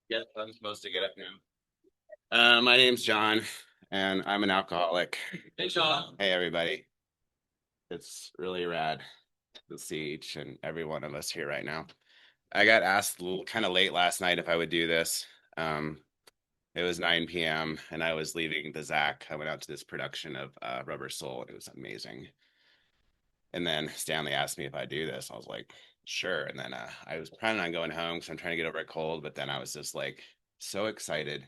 Yes, I'm supposed to get up now. My name's John, and I'm an alcoholic. Hey, Sean. Hey, everybody. It's really rad to see each and every one of us here right now. I got asked a little kind of late last night if I would do this. Um, it was 9 p.m. and I was leaving the Zach. I went out to this production of Rubber Soul, and it was amazing. And then Stanley asked me if I'd do this. I was like, sure. And then I was planning on going home because I'm trying to get over a cold, but then I was just like so excited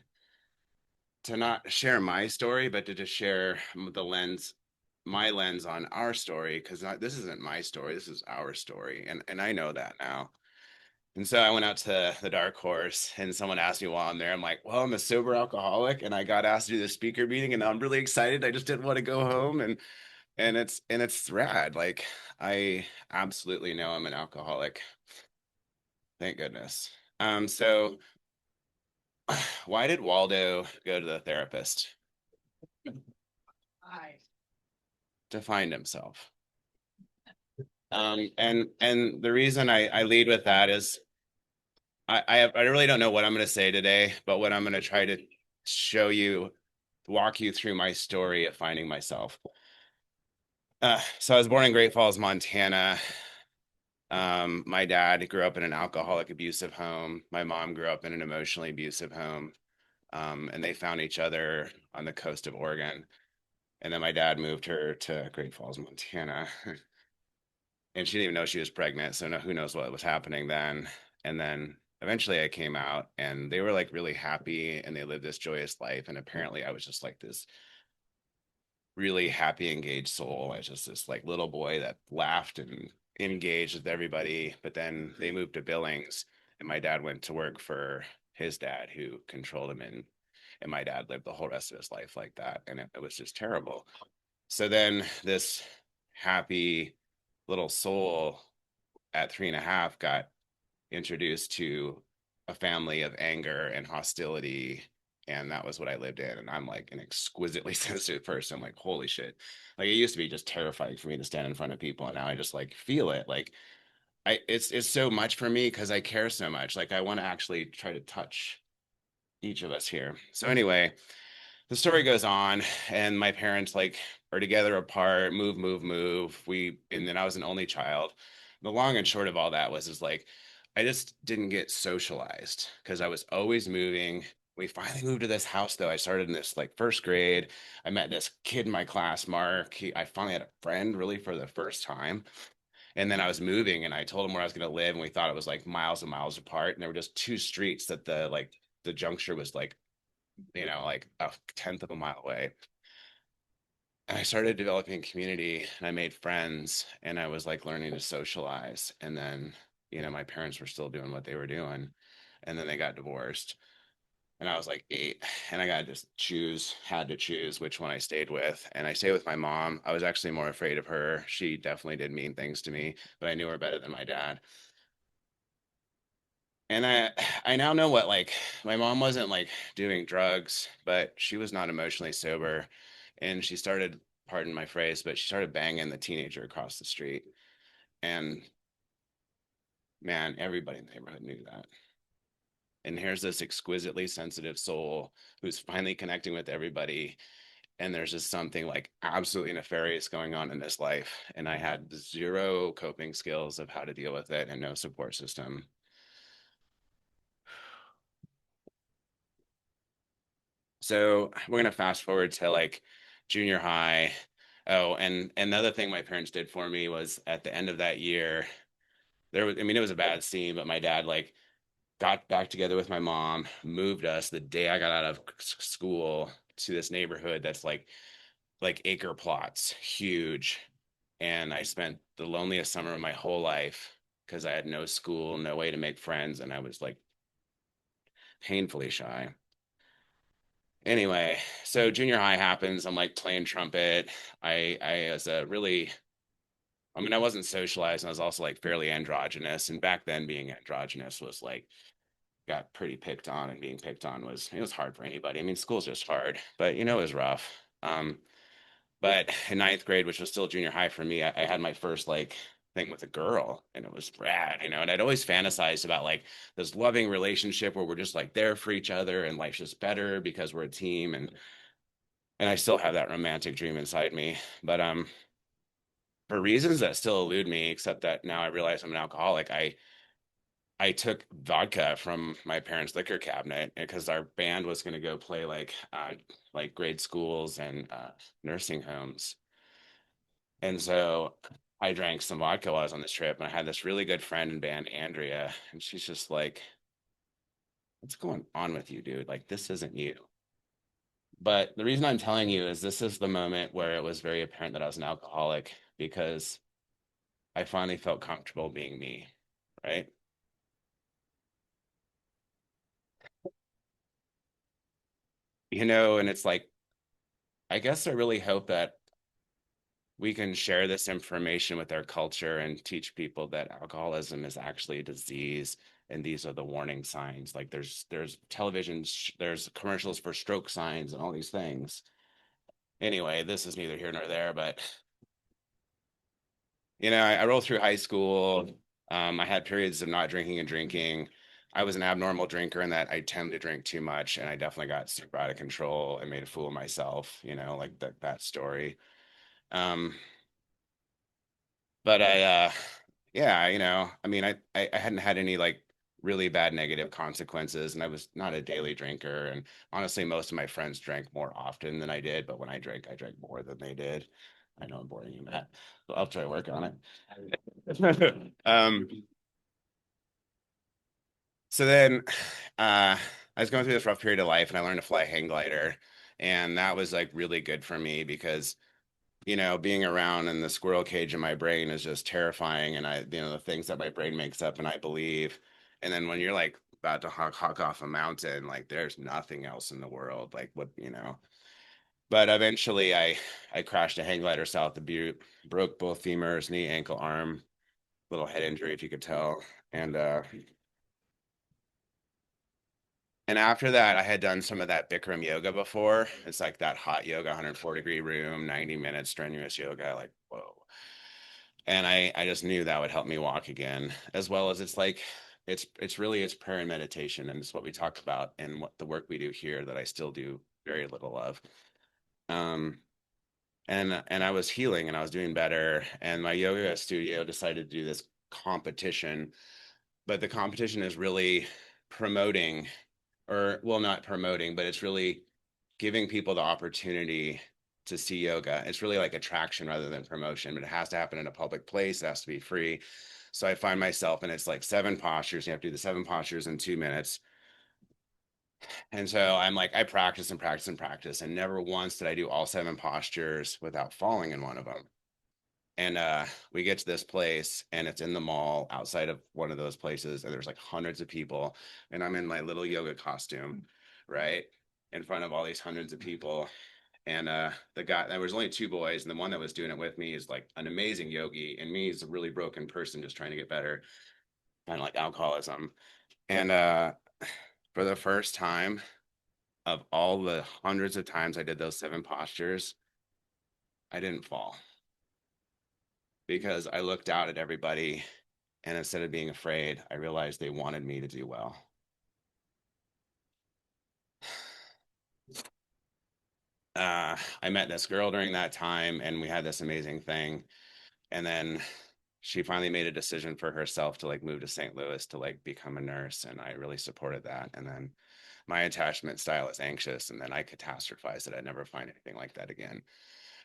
to not share my story, but to just share my lens on our story, because this isn't my story, this is our story, and I know that now. And so I went out to the Dark Horse, and someone asked me while I'm there. I'm like, "Well, I'm a sober alcoholic, and I got asked to do the speaker meeting, and I'm really excited. I just didn't want to go home, and it's rad. Like I absolutely know I'm an alcoholic. Thank goodness. So why did Waldo go to the therapist? To find himself. And the reason I lead with that is I really don't know what I'm going to say today, but what I'm going to try to show you, walk you through my story of finding myself. So I was born in Great Falls, Montana. My dad grew up in an alcoholic abusive home. My mom grew up in an emotionally abusive home. And they found each other on the coast of Oregon. And then my dad moved her to Great Falls, Montana. And she didn't even know she was pregnant. So no, who knows what was happening then. And then eventually I came out and they were like really happy and they lived this joyous life. And apparently I was just like this really happy, engaged soul. I was just this like little boy that laughed and engaged with everybody. But then they moved to Billings and my dad went to work for his dad who controlled him and my dad lived the whole rest of his life like that. And it was just terrible. So then this happy little soul at 3.5 got introduced to a family of anger and hostility. And that was what I lived in. And I'm like an exquisitely sensitive person. Like, holy shit. Like it used to be just terrifying for me to stand in front of people. And now I just like feel it. Like it's so much for me because I care so much. Like I want to actually try to touch each of us here. So anyway, the story goes on, and my parents like are together apart, move. And then I was an only child. The long and short of all that was is like I just didn't get socialized because I was always moving. We finally moved to this house though. I started in this like first grade. I met this kid in my class, Mark. I finally had a friend really for the first time. And then I was moving and I told him where I was going to live and we thought it was like miles and miles apart. And there were just two streets that the juncture was like like a tenth of a mile away. And I started developing community and I made friends and I was like learning to socialize. And then, my parents were still doing what they were doing. And then they got divorced. And I was like 8. And I got to just had to choose which one I stayed with. And I stayed with my mom. I was actually more afraid of her. She definitely did mean things to me, but I knew her better than my dad. And I now know what like my mom wasn't like doing drugs, but she was not emotionally sober. And she started, pardon my phrase, but she started banging the teenager across the street. And man, everybody in the neighborhood knew that. And here's this exquisitely sensitive soul who's finally connecting with everybody. And there's just something like absolutely nefarious going on in this life. And I had zero coping skills of how to deal with it and no support system. So we're gonna fast forward to like junior high. Oh, and another thing my parents did for me was at the end of that year, I mean, it was a bad scene, but my dad like got back together with my mom, moved us the day I got out of school to this neighborhood that's like acre plots, huge. And I spent the loneliest summer of my whole life because I had no school, no way to make friends, and I was like painfully shy. Anyway, so junior high happens. I'm like playing trumpet. I was a really, I mean, I wasn't socialized, and I was also like fairly androgynous. And back then, being androgynous was like got pretty picked on, and being picked on was hard for anybody. I mean, school's just hard, but it was rough. But in ninth grade, which was still junior high for me, I had my first like thing with a girl, and it was rad, and I'd always fantasized about like this loving relationship where we're just like there for each other and life's just better because we're a team, and I still have that romantic dream inside me. But for reasons that still elude me, except that now I realize I'm an alcoholic, I took vodka from my parents' liquor cabinet because our band was going to go play like grade schools and nursing homes. And so I drank some vodka while I was on this trip, and I had this really good friend in band, Andrea, and she's just like, "What's going on with you, dude? Like, this isn't you." But the reason I'm telling you is this is the moment where it was very apparent that I was an alcoholic because I finally felt comfortable being me, right? And it's like, I guess I really hope that we can share this information with our culture and teach people that alcoholism is actually a disease, and these are the warning signs. Like there's television, there's commercials for stroke signs and all these things. Anyway, this is neither here nor there, but I rolled through high school. I had periods of not drinking and drinking. I was an abnormal drinker in that I tend to drink too much, and I definitely got super out of control and made a fool of myself, like that story. Um, but yeah, I mean, I hadn't had any like really bad negative consequences, and I was not a daily drinker. And honestly, most of my friends drank more often than I did, but when I drank more than they did. I know I'm boring you, Matt. So I'll try to work on it. So then I was going through this rough period of life, and I learned to fly a hang glider, and that was like really good for me because being around in the squirrel cage in my brain is just terrifying. And the things that my brain makes up and I believe. And then when you're like about to hawk off a mountain, like there's nothing else in the world. Like what. But eventually I crashed a hang glider south of Butte, broke both femurs, knee, ankle, arm, little head injury, if you could tell. And after that, I had done some of that Bikram yoga before. It's like that hot yoga, 104-degree room, 90 minutes strenuous yoga. Like, whoa. And I just knew that would help me walk again, as well as it's like it's prayer and meditation, and it's what we talk about and what the work we do here that I still do very little of. Um, and I was healing and I was doing better, and my yoga studio decided to do this competition, but the competition is really promoting, or well, not promoting, but it's really giving people the opportunity to see yoga. It's really like attraction rather than promotion, but it has to happen in a public place. It has to be free. So I find myself, and it's like 7 postures. You have to do the 7 postures in 2 minutes. And so I'm like, I practice and practice and practice. And never once did I do all 7 postures without falling in one of them. And we get to this place, and it's in the mall outside of one of those places, and there's like hundreds of people, and I'm in my little yoga costume, right, in front of all these hundreds of people. And the guy, there was only 2 boys, and the one that was doing it with me is like an amazing yogi, and me is a really broken person just trying to get better, kind of like alcoholism. And for the first time of all the hundreds of times I did those 7 postures, I didn't fall because I looked out at everybody, and instead of being afraid, I realized they wanted me to do well. I met this girl during that time, and we had this amazing thing. And then she finally made a decision for herself to like move to St. Louis to like become a nurse, and I really supported that. And then my attachment style is anxious, and then I catastrophized that I'd never find anything like that again.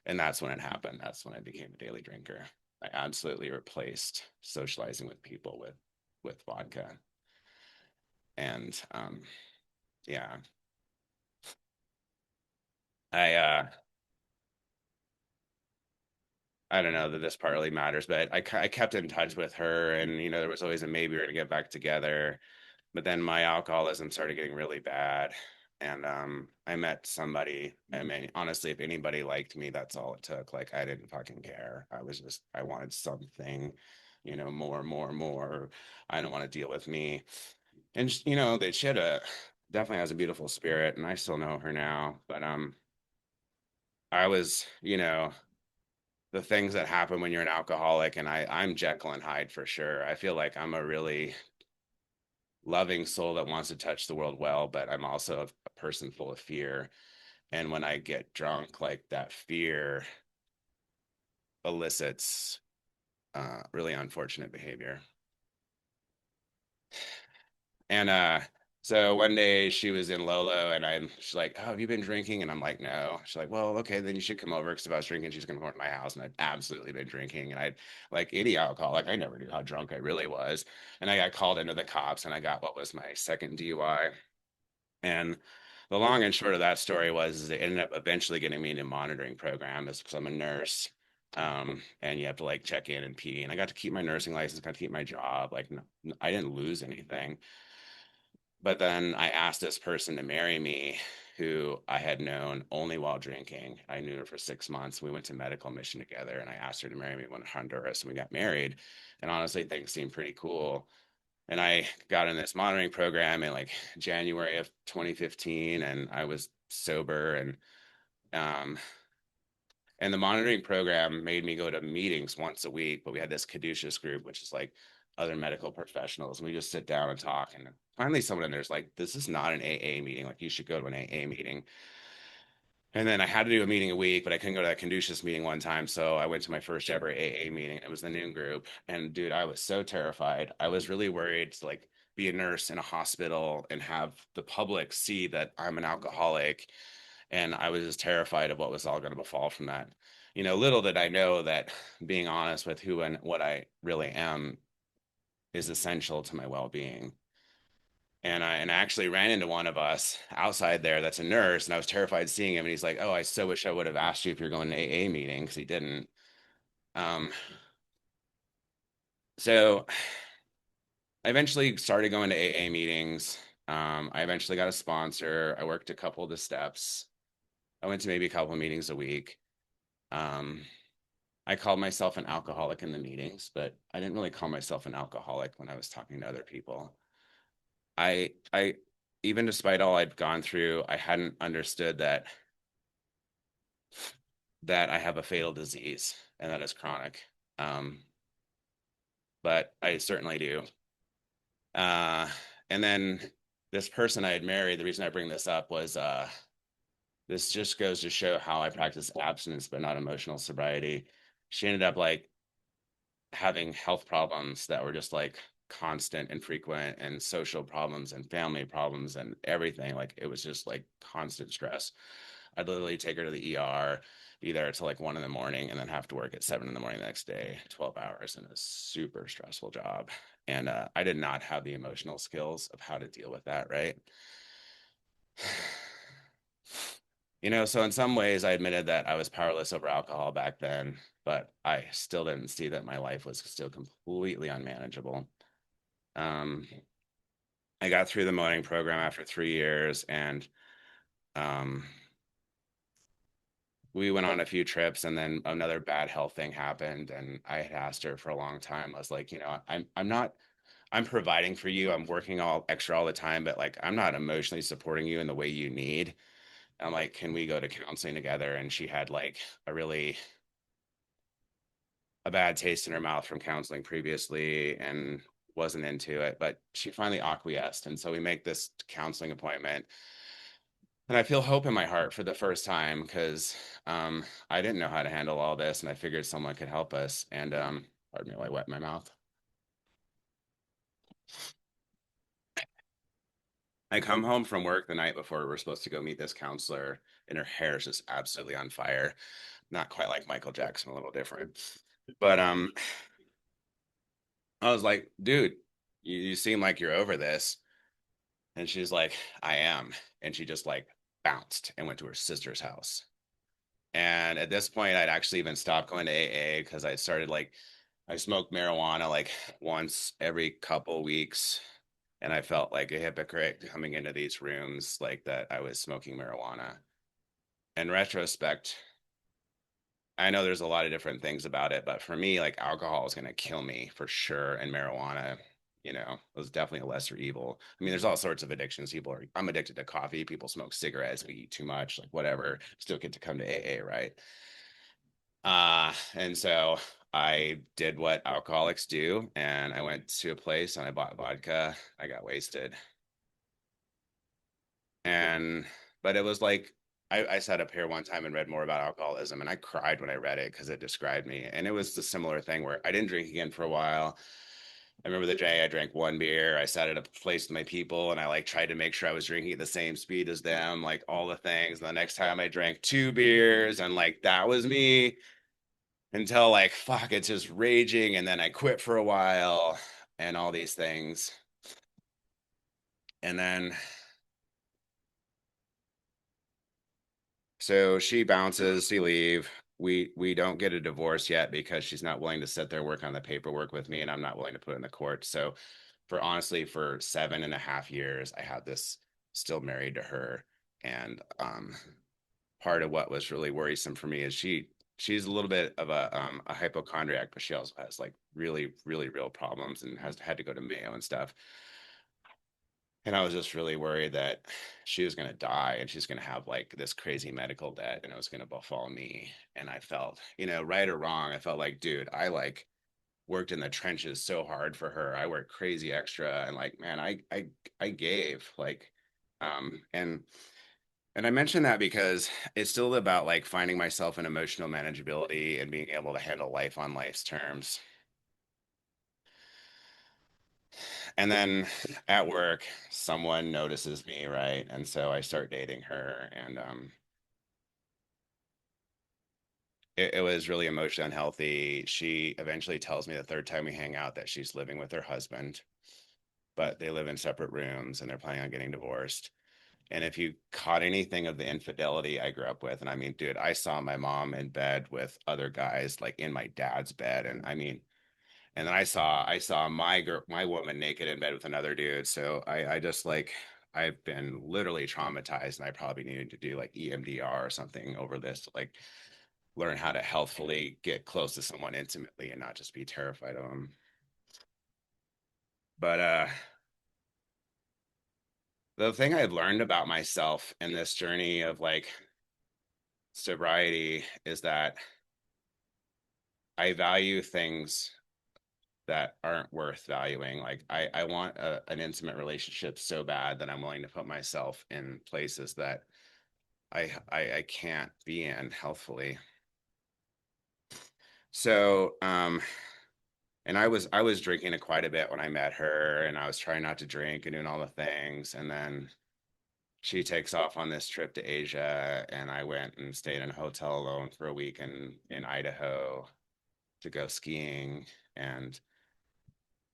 And that's when it happened. That's when I became a daily drinker. I absolutely replaced socializing with people with vodka. And yeah, I I don't know that this part really matters, but I kept in touch with her, and there was always a maybe we're gonna get back together. But then my alcoholism started getting really bad, and I met somebody. I mean, honestly, if anybody liked me, that's all it took. Like I didn't fucking care. I wanted something, more, more, more. I don't want to deal with me, and that she had a definitely has a beautiful spirit, and I still know her now. But I was, the things that happen when you're an alcoholic. And I'm Jekyll and Hyde for sure. I feel like I'm a really loving soul that wants to touch the world well, but I'm also a person full of fear. And when I get drunk, like that fear elicits really unfortunate behavior. And so one day she was in Lolo and she's like, "Oh, have you been drinking?" And I'm like, "No." She's like, "Well, okay, then you should come over." Because if I was drinking, she's gonna come over to my house. And I'd absolutely been drinking. And I'd like any alcoholic, I never knew how drunk I really was. And I got called into the cops and I got what was my second DUI. And the long and short of that story was they ended up eventually getting me into a monitoring program is because I'm a nurse. And you have to like check in and pee. And I got to keep my nursing license, got to keep my job. Like I didn't lose anything. But then I asked this person to marry me who I had known only while drinking. I knew her for 6 months. We went to medical mission together and I asked her to marry me when in Honduras and we got married. And honestly, things seemed pretty cool. And I got in this monitoring program in like January of 2015 and I was sober um and the monitoring program made me go to meetings once a week, but we had this caduceus group, which is like other medical professionals, and we just sit down and talk. And finally, someone in there's like, "This is not an AA meeting. Like, you should go to an AA meeting." And then I had to do a meeting a week, but I couldn't go to that caduceus meeting one time, so I went to my first ever AA meeting. It was the noon group, and dude, I was so terrified. I was really worried to like be a nurse in a hospital and have the public see that I'm an alcoholic and I was just terrified of what was all going to befall from that. Little did I know that being honest with who and what I really am is essential to my well-being. And I actually ran into one of us outside there that's a nurse, and I was terrified seeing him. And he's like, "Oh, I so wish I would have asked you if you're going to AA meeting," because he didn't. Um, so I eventually started going to AA meetings. I eventually got a sponsor. I worked a couple of the steps. I went to maybe a couple of meetings a week. Um, I called myself an alcoholic in the meetings, but I didn't really call myself an alcoholic when I was talking to other people. I even despite all I'd gone through, I hadn't understood that I have a fatal disease and that is chronic. Um, but I certainly do. Uh, and then this person I had married, the reason I bring this up was this just goes to show how I practice abstinence but not emotional sobriety. She ended up like having health problems that were just like constant and frequent and social problems and family problems and everything. Like it was just like constant stress. I'd literally take her to the ER, be there till like 1 in the morning and then have to work at 7 in the morning the next day, 12 hours in a super stressful job. And I did not have the emotional skills of how to deal with that, right? So in some ways, I admitted that I was powerless over alcohol back then, but I still didn't see that my life was still completely unmanageable. Um, I got through the motoring program after 3 years, and um, we went on a few trips, and then another bad health thing happened, and I had asked her for a long time. I was like, I'm not. I'm providing for you. I'm working all extra all the time, but like I'm not emotionally supporting you in the way you need. I'm like, can we go to counseling together? And she had like a bad taste in her mouth from counseling previously and wasn't into it, but she finally acquiesced. And so we make this counseling appointment. And I feel hope in my heart for the first time because I didn't know how to handle all this and I figured someone could help us. And pardon me while I wet my mouth. I come home from work the night before we're supposed to go meet this counselor, and her hair is just absolutely on fire. Not quite like Michael Jackson, a little different. But I was like, dude, you seem like you're over this. And she's like, I am. And she just like bounced and went to her sister's house. And at this point, I'd actually even stopped going to AA because I started like, I smoked marijuana like once every couple weeks. And I felt like a hypocrite coming into these rooms like that I was smoking marijuana. In retrospect, I know there's a lot of different things about it, but for me, like alcohol is going to kill me for sure. And marijuana, was definitely a lesser evil. I mean, there's all sorts of addictions. I'm addicted to coffee. People smoke cigarettes. We eat too much, like whatever. Still get to come to AA, right? And so I did what alcoholics do, and I went to a place and I bought vodka. I got wasted. And but it was like I sat up here one time and read more about alcoholism, and I cried when I read it because it described me. And it was the similar thing where I didn't drink again for a while. I remember the day I drank one beer. I sat at a place with my people and I like tried to make sure I was drinking at the same speed as them, like all the things. And the next time I drank two beers and like that was me until like fuck, it's just raging. And then I quit for a while and all these things. And then so she bounces, she leave. We don't get a divorce yet because she's not willing to sit there work on the paperwork with me, and I'm not willing to put it in the court. So for honestly, for 7.5 years, I had this still married to her. And part of what was really worrisome for me is she's a little bit of a hypochondriac, but she also has like really, really real problems and has had to go to Mayo and stuff. And I was just really worried that she was going to die and she's going to have like this crazy medical debt and it was going to befall me. And I felt, right or wrong, I felt like, dude, I like worked in the trenches so hard for her. I worked crazy extra and like, man, I gave like, and I mentioned that because it's still about like finding myself in emotional manageability and being able to handle life on life's terms. And then at work, someone notices me, right? And so I start dating her, and it was really emotionally unhealthy. She eventually tells me the third time we hang out that she's living with her husband, but they live in separate rooms and they're planning on getting divorced. And if you caught anything of the infidelity I grew up with, and I mean, dude, I saw my mom in bed with other guys, like in my dad's bed, and I mean, and then I saw my woman naked in bed with another dude. So I just like I've been literally traumatized, and I probably needed to do like EMDR or something over this to like learn how to healthfully get close to someone intimately and not just be terrified of them. But the thing I've learned about myself in this journey of like sobriety is that I value things that aren't worth valuing. Like I want an intimate relationship so bad that I'm willing to put myself in places that I can't be in healthfully. So and I was drinking quite a bit when I met her, and I was trying not to drink and doing all the things, and then she takes off on this trip to Asia, and I went and stayed in a hotel alone for a week in Idaho to go skiing. And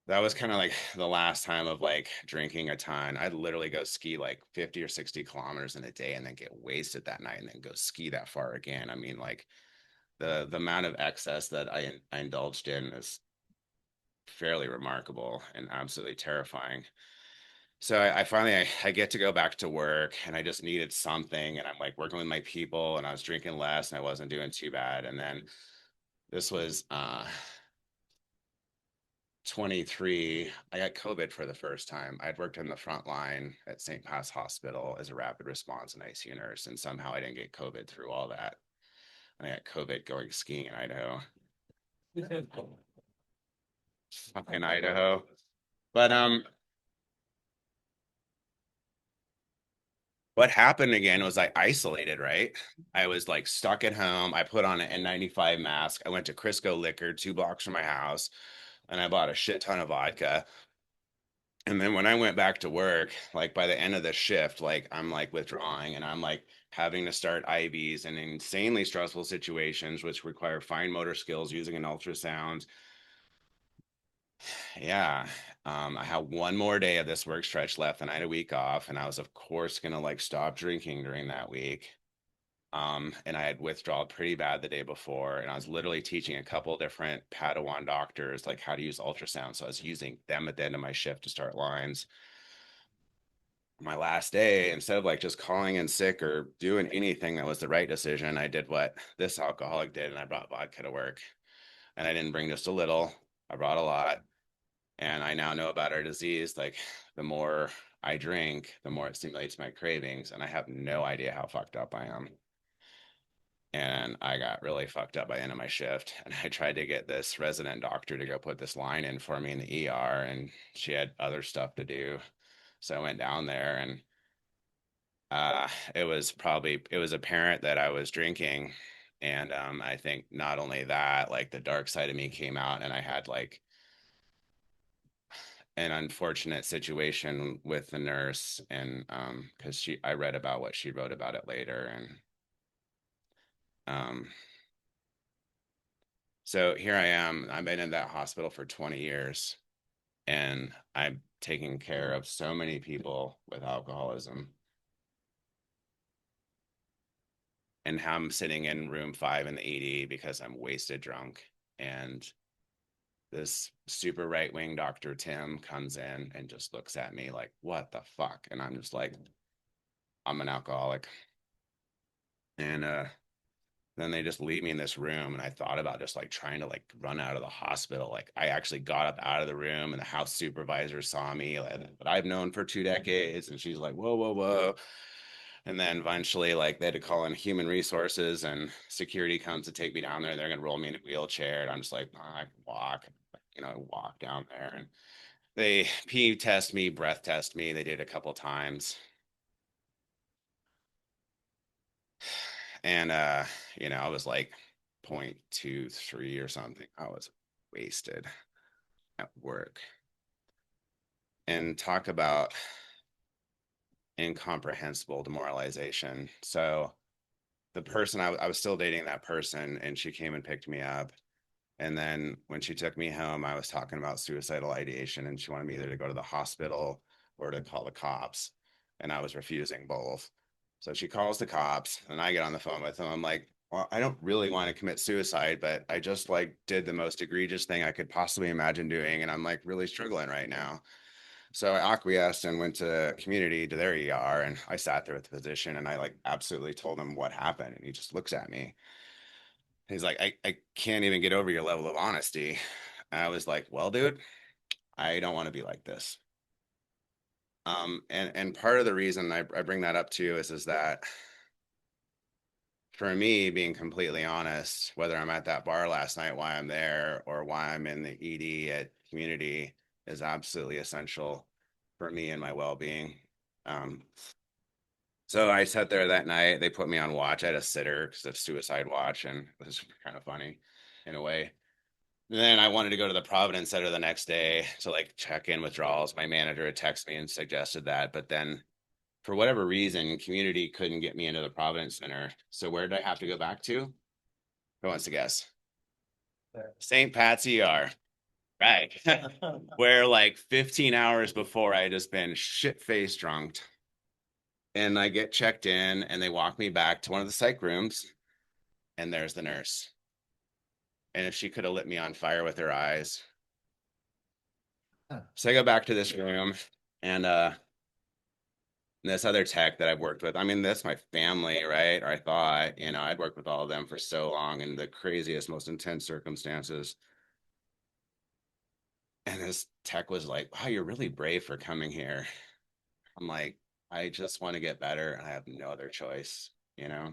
that was kind of like the last time of like drinking a ton. I'd literally go ski like 50 or 60 kilometers in a day and then get wasted that night and then go ski that far again. I mean, like the amount of excess that I indulged in is fairly remarkable and absolutely terrifying. So I finally I get to go back to work, and I just needed something, and I'm like working with my people, and I was drinking less and I wasn't doing too bad. And then this was 23, I got COVID for the first time. I'd worked in the front line at St. Pat's Hospital as a rapid response and ICU nurse, and somehow I didn't get COVID through all that. And I got COVID going skiing in Idaho. Fucking Idaho. But what happened again was I isolated, right? I was like stuck at home. I put on an N95 mask. I went to Crisco Liquor 2 blocks from my house, and I bought a shit ton of vodka. And then when I went back to work, like by the end of the shift, like I'm like withdrawing and I'm like having to start IVs in insanely stressful situations, which require fine motor skills using an ultrasound. Yeah. I had one more day of this work stretch left and I had a week off. And I was, of course, gonna like stop drinking during that week. And I had withdrawal pretty bad the day before. And I was literally teaching a couple different Padawan doctors like how to use ultrasound. So I was using them at the end of my shift to start lines. My last day, instead of like just calling in sick or doing anything that was the right decision, I did what this alcoholic did and I brought vodka to work. And I didn't bring just a little, I brought a lot. And I now know about our disease. Like the more I drink, the more it stimulates my cravings. And I have no idea how fucked up I am. And I got really fucked up by the end of my shift. And I tried to get this resident doctor to go put this line in for me in the ER, and she had other stuff to do. So I went down there, and it was apparent that I was drinking. And I think not only that, like the dark side of me came out, and I had like an unfortunate situation with the nurse. And because I read about what she wrote about it later. And um so here I am. I've been in that hospital for 20 years, and I'm taking care of so many people with alcoholism. And I'm sitting in room 5 in the ED because I'm wasted drunk. And this super right wing Dr. Tim comes in and just looks at me like, what the fuck? And I'm just like, I'm an alcoholic. And then they just leave me in this room. And I thought about just like trying to like run out of the hospital. Like I actually got up out of the room, and the house supervisor saw me, like, that I've known for 2 decades. And she's like, whoa, whoa, whoa. And then eventually, like, they had to call in human resources, and security comes to take me down there. They're going to roll me in a wheelchair. And I'm just like, oh, I can walk. I walk down there, and they pee test me, breath test me. They did a couple times. And, I was like 0.23 or something. I was wasted at work. And talk about incomprehensible demoralization. So, the person I was still dating that person, and she came and picked me up. And then when she took me home, I was talking about suicidal ideation, and she wanted me either to go to the hospital or to call the cops. And I was refusing both. So she calls the cops, and I get on the phone with them. I'm like, well, I don't really want to commit suicide, but I just like did the most egregious thing I could possibly imagine doing. And I'm like really struggling right now. So I acquiesced and went to community to their ER, and I sat there with the physician, and I like absolutely told him what happened. And he just looks at me. He's like, I can't even get over your level of honesty. And I was like, well, dude, I don't want to be like this. And part of the reason I bring that up to you is that for me, being completely honest, whether I'm at that bar last night, why I'm there, or why I'm in the ED at community, is absolutely essential for me and my well-being. Um, so I sat there that night. They put me on watch. I had a sitter because of suicide watch, and it was kind of funny in a way. Then I wanted to go to the Providence Center the next day to like check in withdrawals. My manager had texted me and suggested that, but then for whatever reason, community couldn't get me into the Providence Center. So where did I have to go back to? Who wants to guess? St. Pat's ER. Right. Where like 15 hours before I had just been shit faced drunk. And I get checked in, and they walk me back to one of the psych rooms, and there's the nurse. And if she could have lit me on fire with her eyes. So I go back to this room, and this other tech that I've worked with. I mean, that's my family, right? Or I thought, I'd worked with all of them for so long in the craziest, most intense circumstances. And this tech was like, wow, you're really brave for coming here. I'm like, I just want to get better, and I have no other choice, you know?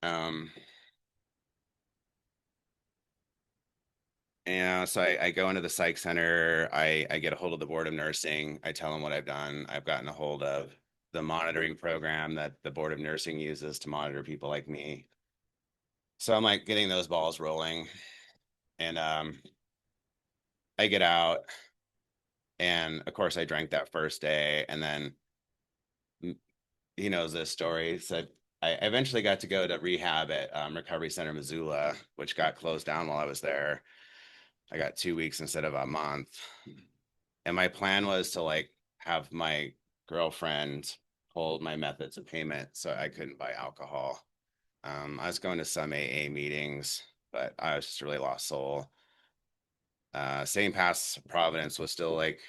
Um, and so I go into the psych center. I get a hold of the board of nursing. I tell them what I've done. I've gotten a hold of the monitoring program that the board of nursing uses to monitor people like me. So I'm like getting those balls rolling. And I get out, and of course I drank that first day. And then he knows this story. So I eventually got to go to rehab at Recovery Center Missoula, which got closed down while I was there. I got 2 weeks instead of a month. And my plan was to like have my girlfriend hold my methods of payment so I couldn't buy alcohol. I was going to some AA meetings, but I was just really lost soul. St. Pat's Providence was still like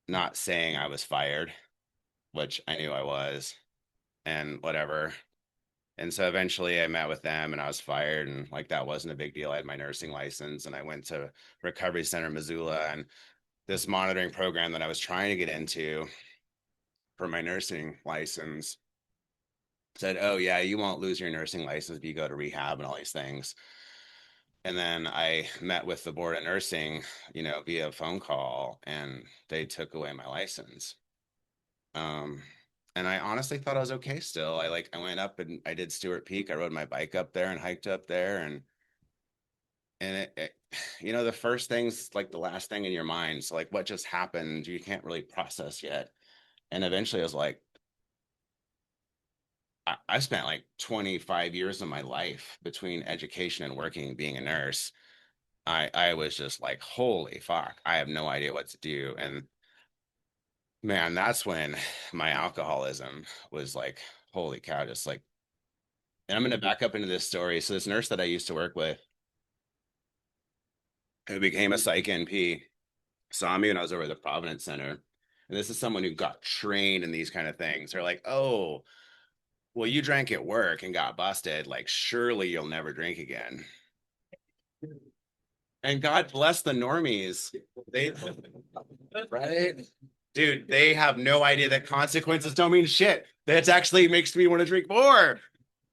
not saying I was fired, which I knew I was, and whatever. And so eventually I met with them, and I was fired, and like that wasn't a big deal. I had my nursing license, and I went to Recovery Center Missoula, and this monitoring program that I was trying to get into for my nursing license said, "Oh yeah, you won't lose your nursing license if you go to rehab and all these things." And then I met with the board of nursing, via phone call, and they took away my license. Um, and I honestly thought I was okay still. I went up and I did Stewart Peak. I rode my bike up there and hiked up there, and the first thing's like the last thing in your mind. So like what just happened, you can't really process yet. And eventually I was like, I spent like 25 years of my life between education and working, being a nurse. I was just like, holy fuck, I have no idea what to do. And man, that's when my alcoholism was like, holy cow, just like, and I'm going to back up into this story. So this nurse that I used to work with, who became a psych NP, saw me when I was over at the Providence Center. And this is someone who got trained in these kind of things. They're like, oh, well, you drank at work and got busted. Like, surely you'll never drink again. And God bless the normies. They, right? Dude, they have no idea that consequences don't mean shit. That actually makes me want to drink more.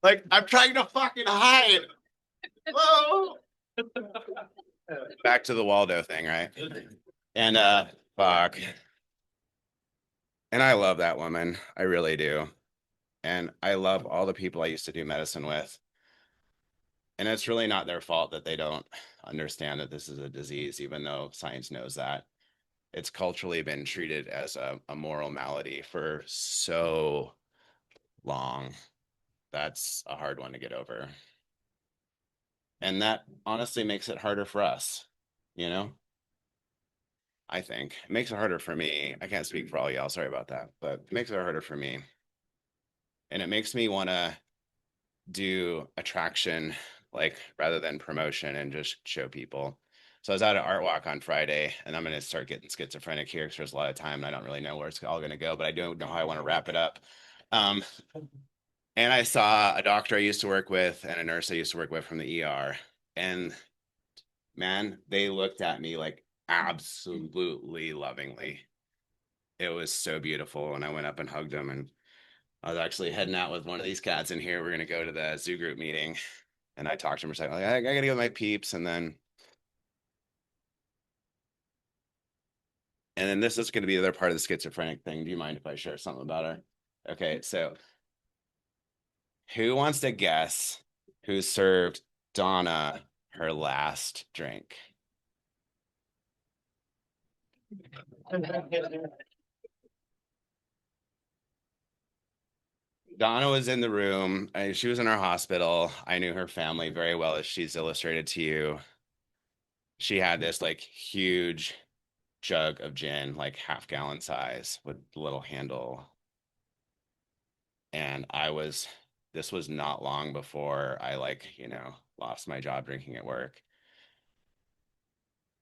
Like, I'm trying to fucking hide. Whoa. Back to the Waldo thing, right? And fuck. And I love that woman. I really do. And I love all the people I used to do medicine with. And it's really not their fault that they don't understand that this is a disease, even though science knows that. It's culturally been treated as a moral malady for so long. That's a hard one to get over. And that honestly makes it harder for us, you know? I think it makes it harder for me. I can't speak for all y'all. Sorry about that. But it makes it harder for me. And it makes me want to do attraction like rather than promotion and just show people. So I was at an art walk on Friday, and I'm going to start getting schizophrenic here because there's a lot of time and I don't really know where it's all going to go, but I don't know how I want to wrap it up. Um, and I saw a doctor I used to work with and a nurse I used to work with from the ER. And man, they looked at me like absolutely lovingly. It was so beautiful. And I went up and hugged them. And I was actually heading out with one of these cats in here. We're going to go to the zoo group meeting. And I talked to him for a second, like, I got to go with my peeps. And then this is going to be the other part of the schizophrenic thing. Do you mind if I share something about her? Okay. So who wants to guess who served Donna her last drink? Donna was in the room. She was in our hospital. I knew her family very well, as she's illustrated to you. She had this like huge jug of gin, like half-gallon size with a little handle. And this was not long before I lost my job drinking at work.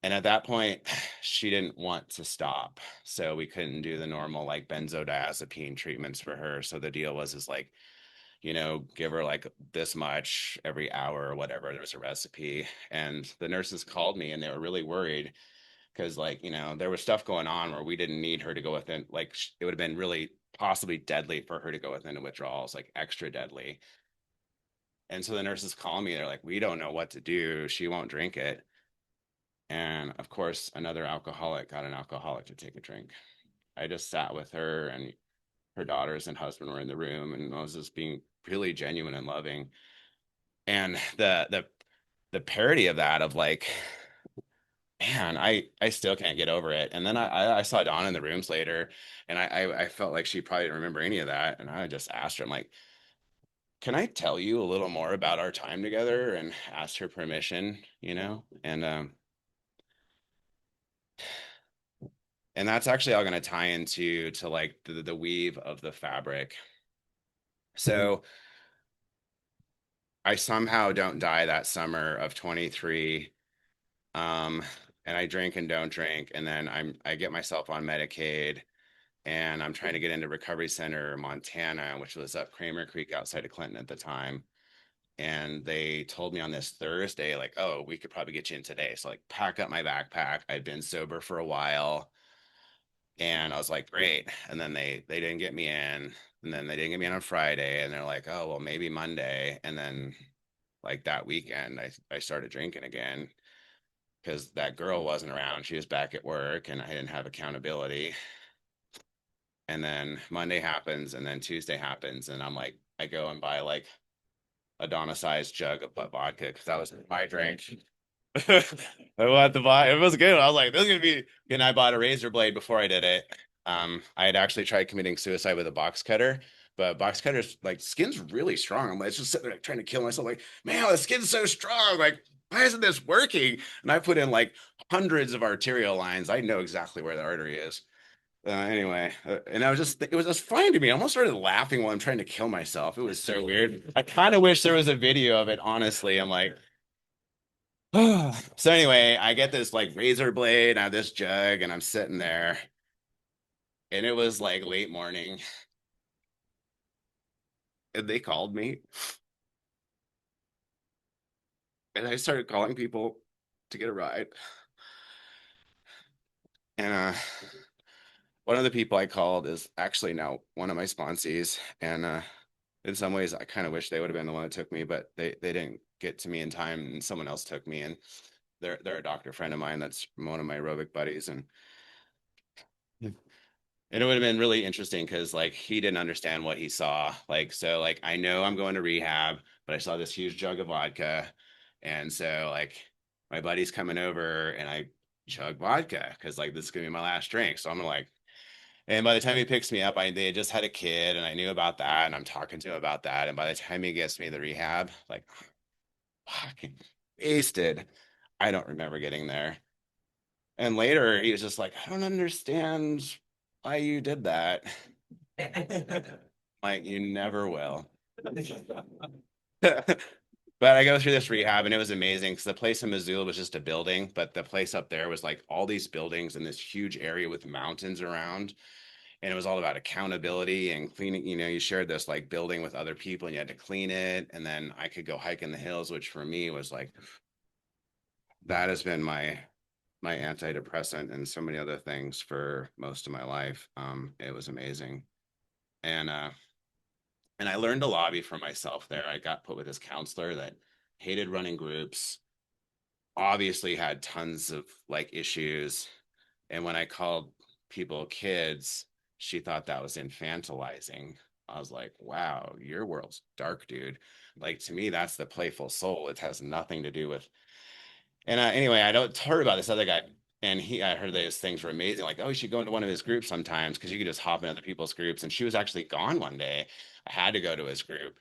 And at that point, she didn't want to stop. So we couldn't do the normal like benzodiazepine treatments for her. So the deal was like, give her like this much every hour or whatever. There was a recipe. And the nurses called me and they were really worried because, like, there was stuff going on where we didn't need her to go within, like, it would have been really possibly deadly for her to go within withdrawals, like extra deadly. And so the nurses call me. They're like, we don't know what to do. She won't drink it. And of course, another alcoholic got an alcoholic to take a drink. I just sat with her, and her daughters and husband were in the room, and I was just being really genuine and loving. And the parody of that, of like, man, I still can't get over it. And then I saw Dawn in the rooms later, and I felt like she probably didn't remember any of that. And I just asked her, I'm like, can I tell you a little more about our time together? And asked her permission, and that's actually all going to tie into like the weave of the fabric. So I somehow don't die that summer of 23. Um, and I drink and don't drink. And then I get myself on Medicaid, and I'm trying to get into Recovery Center, Montana, which was up Kramer Creek outside of Clinton at the time. And they told me on this Thursday, like, oh, we could probably get you in today. So like pack up my backpack. I'd been sober for a while, And I was like, great. And then they didn't get me in. And then they didn't get me in on Friday. And they're like, oh, well, maybe Monday. And then like that weekend, I started drinking again because that girl wasn't around. She was back at work and I didn't have accountability. And then Monday happens and then Tuesday happens. And I'm like, I go and buy like a Donna sized jug of vodka because that was my drink. I wanted to buy it was good. I was like, this is gonna be and I bought a razor blade before I did it. I had actually tried committing suicide with a box cutter, but box cutters like skin's really strong. I'm like just sitting there like, trying to kill myself, like, man, the skin's so strong. Like, why isn't this working? And I put in like hundreds of arterial lines. I know exactly where the artery is. Anyway, and it was just funny to me. I almost started laughing while I'm trying to kill myself. It was so weird. I kind of wish there was a video of it, honestly. I'm like, so anyway, I get this like razor blade, I have this jug, and I'm sitting there, and it was like late morning, and they called me, and I started calling people to get a ride. And one of the people I called is actually now one of my sponsees, and in some ways, I kind of wish they would have been the one that took me, but they didn't get to me in time, and someone else took me, and they're a doctor friend of mine that's one of my aerobic buddies, and it would have been really interesting because like he didn't understand what he saw. Like, so like I know I'm going to rehab, but I saw this huge jug of vodka. And so like my buddy's coming over and I chug vodka because like this is gonna be my last drink. So I'm gonna like, and by the time he picks me up, they had just had a kid and I knew about that and I'm talking to him about that. And by the time he gets me to the rehab, like fucking wasted. I don't remember getting there. And later he was just like, I don't understand why you did that. Like you never will. But I go through this rehab and it was amazing because the place in Missoula was just a building, but the place up there was like all these buildings in this huge area with mountains around. And it was all about accountability and cleaning. You know, you shared this like building with other people and you had to clean it. And then I could go hike in the hills, which for me was like, that has been my antidepressant and so many other things for most of my life. It was amazing. And I learned to lobby for myself there. I got put with this counselor that hated running groups, obviously had tons of like issues. And when I called people kids, she thought that was infantilizing. I was like, wow, your world's dark, dude. Like to me, that's the playful soul. It has nothing to do with. And anyway, I don't heard about this other guy, and I heard those things were amazing. Like, oh, you should go into one of his groups sometimes because you could just hop in other people's groups. And she was actually gone one day. I had to go to his group,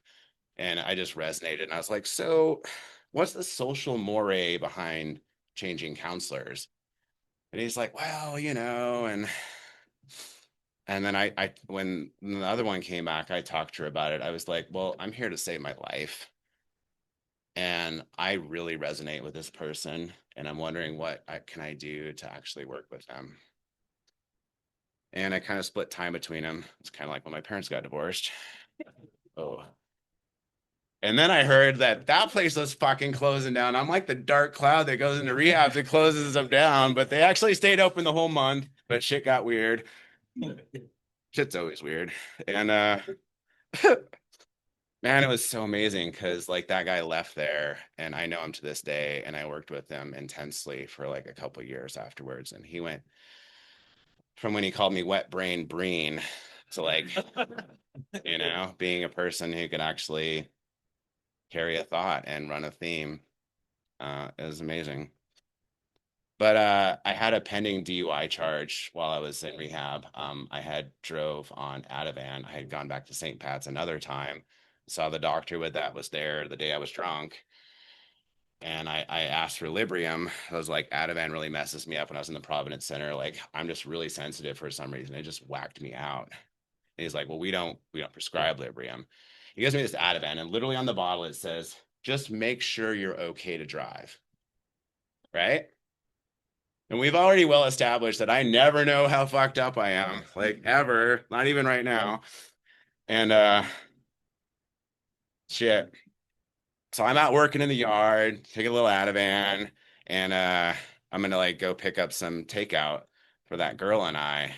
and I just resonated. And I was like, so, what's the social moray behind changing counselors? And he's like, well, and then when the other one came back, I talked to her about it. I was like, well, I'm here to save my life. And I really resonate with this person. And I'm wondering what can I do to actually work with them. And I kind of split time between them. It's kind of like when my parents got divorced. Oh. And then I heard that that place was fucking closing down. I'm like the dark cloud that goes into rehab that closes them down, but they actually stayed open the whole month, but shit got weird. Shit's always weird. And man, it was so amazing because like that guy left there and I know him to this day and I worked with him intensely for like a couple years afterwards. And he went from when he called me wet brain Breen to like, being a person who could actually carry a thought and run a theme. It was amazing. But I had a pending DUI charge while I was in rehab. I had drove on Ativan. I had gone back to St. Pat's another time. Saw the doctor with that was there the day I was drunk. And I asked for Librium. I was like, Ativan really messes me up when I was in the Providence Center. Like, I'm just really sensitive for some reason. It just whacked me out. And he's like, well, we don't prescribe Librium. He gives me this Ativan, and literally on the bottle it says, just make sure you're okay to drive. Right? And we've already well established that I never know how fucked up I am, like ever, not even right now. And shit. So I'm out working in the yard, take a little Ativan, and I'm gonna like go pick up some takeout for that girl and I.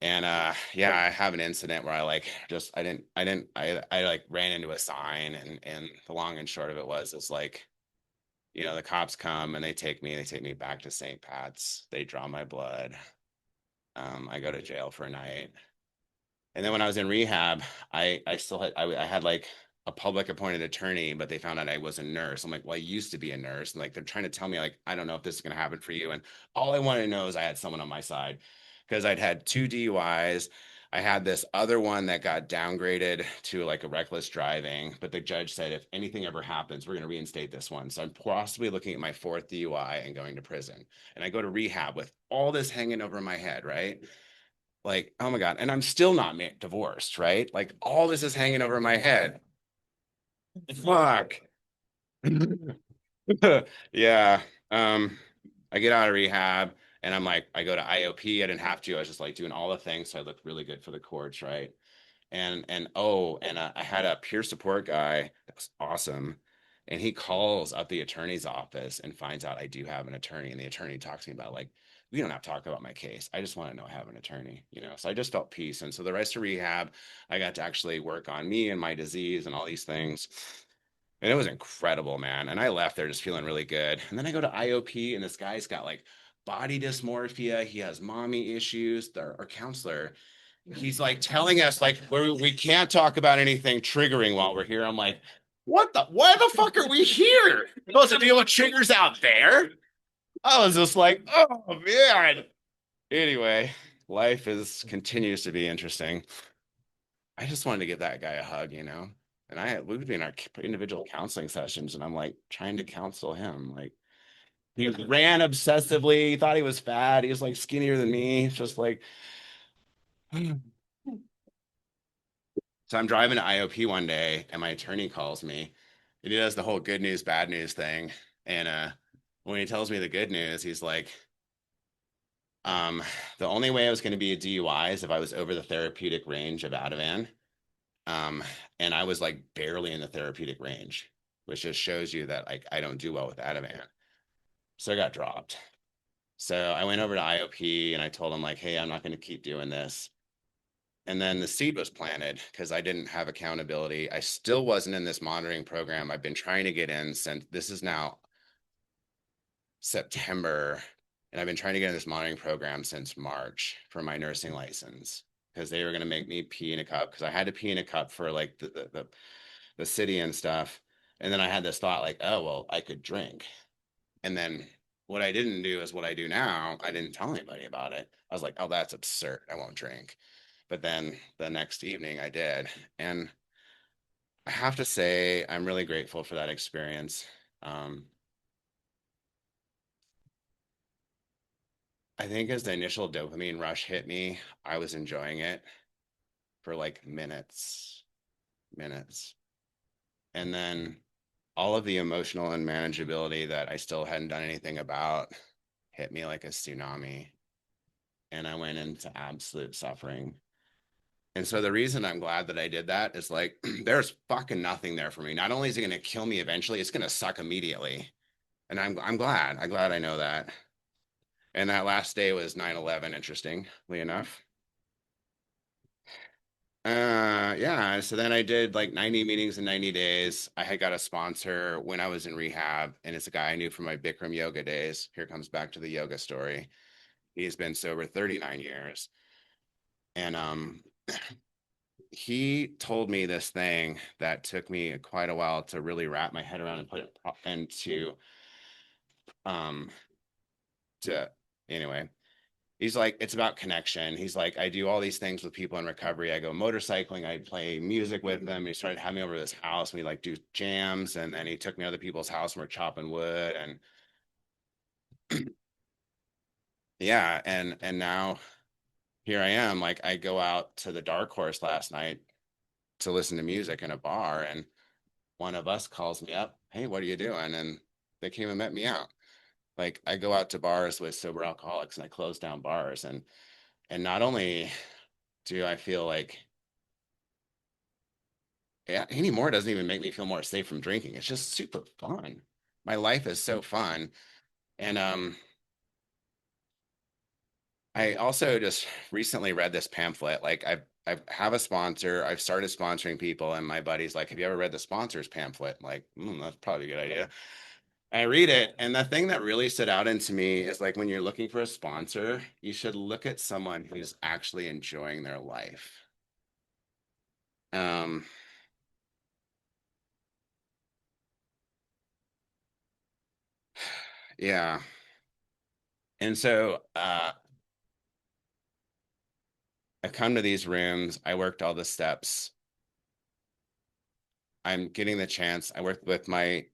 And yeah, I have an incident where I like just I like ran into a sign, and the long and short of it was is like, the cops come and they take me back to St. Pat's. They draw my blood. I go to jail for a night. And then when I was in rehab, I still had I had like a public appointed attorney, but they found out I was a nurse. I'm like, well, I used to be a nurse. And like they're trying to tell me, like, I don't know if this is gonna happen for you. And all I wanted to know is I had someone on my side because I'd had two DUIs. I had this other one that got downgraded to like a reckless driving, but the judge said if anything ever happens, we're going to reinstate this one. So I'm possibly looking at my fourth DUI and going to prison. And I go to rehab with all this hanging over my head, right? Like, oh my God. And I'm still not divorced, right? Like all this is hanging over my head. Fuck. Yeah. Um, I get out of rehab and I'm like, I go to IOP. I didn't have to. I was just like doing all the things. So I looked really good for the courts, right? And I had a peer support guy that was awesome. And he calls up the attorney's office and finds out I do have an attorney. And the attorney talks to me about like, we don't have to talk about my case. I just want to know I have an attorney. So I just felt peace. And so the rest of rehab, I got to actually work on me and my disease and all these things. And it was incredible, man. And I left there just feeling really good. And then I go to IOP, and this guy's got like body dysmorphia. He has mommy issues. Our counselor, he's like telling us like we can't talk about anything triggering while we're here. I'm like, why the fuck are we here? We're supposed to deal with triggers out there. I was just like, oh man. Anyway, life is continues to be interesting. I just wanted to give that guy a hug. And we would be in our individual counseling sessions, and I'm like trying to counsel him. Like he ran obsessively, he thought he was fat, he was like skinnier than me. It's just like so I'm driving to IOP one day, and my attorney calls me, and he does the whole good news, bad news thing. And when he tells me the good news, he's like, um, the only way I was going to be a DUI is if I was over the therapeutic range of Ativan. Um, and I was like barely in the therapeutic range, which just shows you that like I don't do well with Ativan. So I got dropped. So I went over to IOP and I told him like, hey, I'm not going to keep doing this. And then the seed was planted because I didn't have accountability. I still wasn't in this monitoring program. I've been trying to get in since this is now September. And I've been trying to get in this monitoring program since March for my nursing license because they were going to make me pee in a cup because I had to pee in a cup for like the city and stuff. And then I had this thought like, oh, well, I could drink. And then what I didn't do is what I do now. I didn't tell anybody about it. I was like, oh, that's absurd. I won't drink. But then the next evening I did. And I have to say, I'm really grateful for that experience. Um, I think as the initial dopamine rush hit me, I was enjoying it for like minutes. And then all of the emotional unmanageability that I still hadn't done anything about hit me like a tsunami. And I went into absolute suffering. And so the reason I'm glad that I did that is like there's fucking nothing there for me. Not only is it going to kill me eventually, it's going to suck immediately. And I'm glad. I'm glad I know that. And that last day was 9/11, interestingly enough. Yeah. So then I did like 90 meetings in 90 days. I had got a sponsor when I was in rehab, and it's a guy I knew from my Bikram yoga days. Here comes back to the yoga story. He's been sober 39 years. And he told me this thing that took me quite a while to really wrap my head around and put it into um to anyway. He's like, it's about connection. He's like, I do all these things with people in recovery. I go motorcycling, I play music with them. He started having me over to his house. We like do jams, and then he took me to other people's house and we're chopping wood. And yeah, and now here I am. Like I go out to the Dark Horse last night to listen to music in a bar, and one of us calls me up, hey, what are you doing? And they came and met me out. Like I go out to bars with sober alcoholics and I close down bars, and not only do I feel like yeah, anymore it doesn't even make me feel more safe from drinking. It's just super fun. My life is so fun. And I also just recently read this pamphlet. Like I have a sponsor. I've started sponsoring people, and my buddy's like, "Have you ever read the sponsors pamphlet?" I'm like, that's probably a good idea. I read it, and the thing that really stood out into me is like when you're looking for a sponsor, you should look at someone who's actually enjoying their life. Um, yeah. And so I come to these rooms, I worked all the steps. I'm getting the chance. I worked with my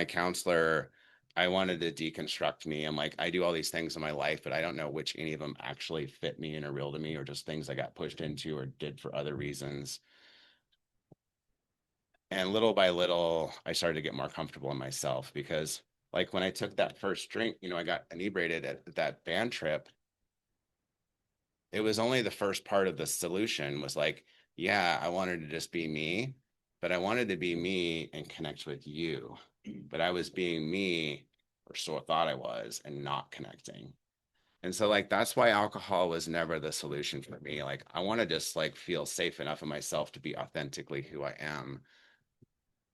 counselor. I wanted to deconstruct me. I'm like, I do all these things in my life, but I don't know which any of them actually fit me and are real to me, or just things I got pushed into or did for other reasons. And little by little, I started to get more comfortable in myself because, like, when I took that first drink, I got inebriated at that band trip. It was only the first part of the solution was like, yeah, I wanted to just be me, but I wanted to be me and connect with you. But I was being me, or so I thought I was, and not connecting. And so, like, that's why alcohol was never the solution for me. Like, I want to just like feel safe enough in myself to be authentically who I am.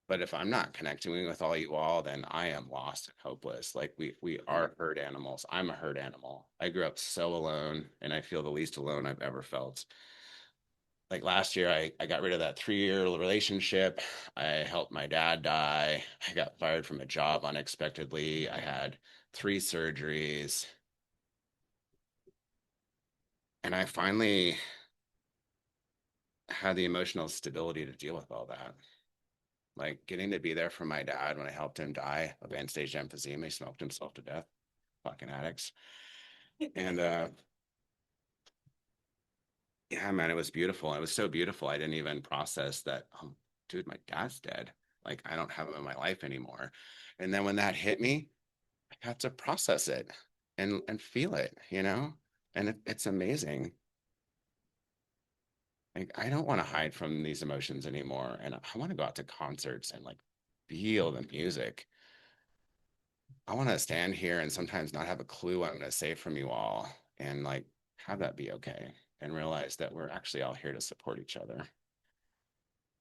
But if I'm not connecting with all you all, then I am lost and hopeless. Like we are herd animals. I'm a herd animal. I grew up so alone, and I feel the least alone I've ever felt. Like last year, I got rid of that 3 year relationship. I helped my dad die. I got fired from a job unexpectedly. I had 3 surgeries. And I finally had the emotional stability to deal with all that. Like getting to be there for my dad when I helped him die of end stage emphysema. He smoked himself to death. Fucking addicts. And yeah, man, it was beautiful. It was so beautiful. I didn't even process that, oh, dude, my dad's dead. Like I don't have him in my life anymore. And then when that hit me, I got to process it and feel it. And it's amazing. Like I don't want to hide from these emotions anymore. And I want to go out to concerts and like feel the music. I want to stand here and sometimes not have a clue what I'm going to say from you all and like have that be okay and realize that we're actually all here to support each other.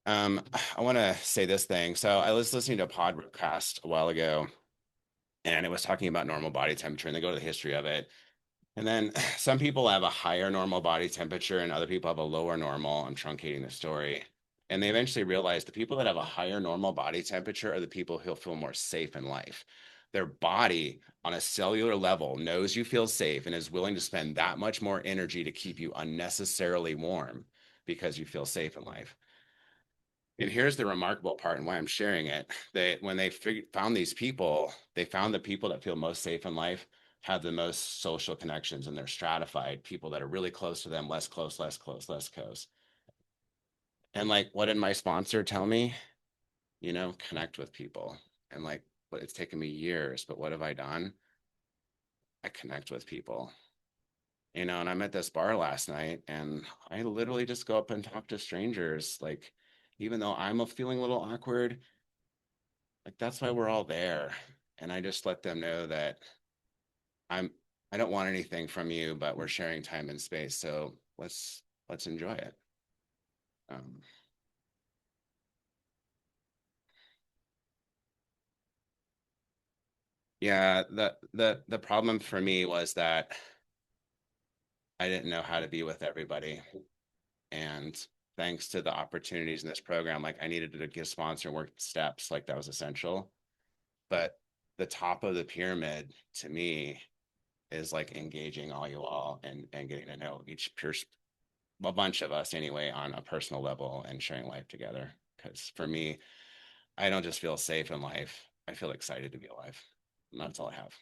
I want to say this thing. So I was listening to a podcast a while ago, and it was talking about normal body temperature, and they go to the history of it. And then some people have a higher normal body temperature, and other people have a lower normal. I'm truncating the story. And they eventually realized the people that have a higher normal body temperature are the people who'll feel more safe in life. Their body, on a cellular level, knows you feel safe and is willing to spend that much more energy to keep you unnecessarily warm because you feel safe in life. And here's the remarkable part and why I'm sharing it. When they found these people, they found the people that feel most safe in life have the most social connections, and they're stratified people that are really close to them, less close, less close, less close. And like, what did my sponsor tell me? Connect with people. And like, but it's taken me years, but what have I done? I connect with people. And I'm at this bar last night, and I literally just go up and talk to strangers. Like, even though I'm feeling a little awkward, like that's why we're all there. And I just let them know that I'm I don't want anything from you, but we're sharing time and space. So let's enjoy it. Um, yeah, the problem for me was that I didn't know how to be with everybody. And thanks to the opportunities in this program, like I needed to get a sponsor and work the steps, like that was essential. But the top of the pyramid to me is like engaging all you all and getting to know each a bunch of us anyway on a personal level and sharing life together. Because for me, I don't just feel safe in life. I feel excited to be alive. And that's all I have.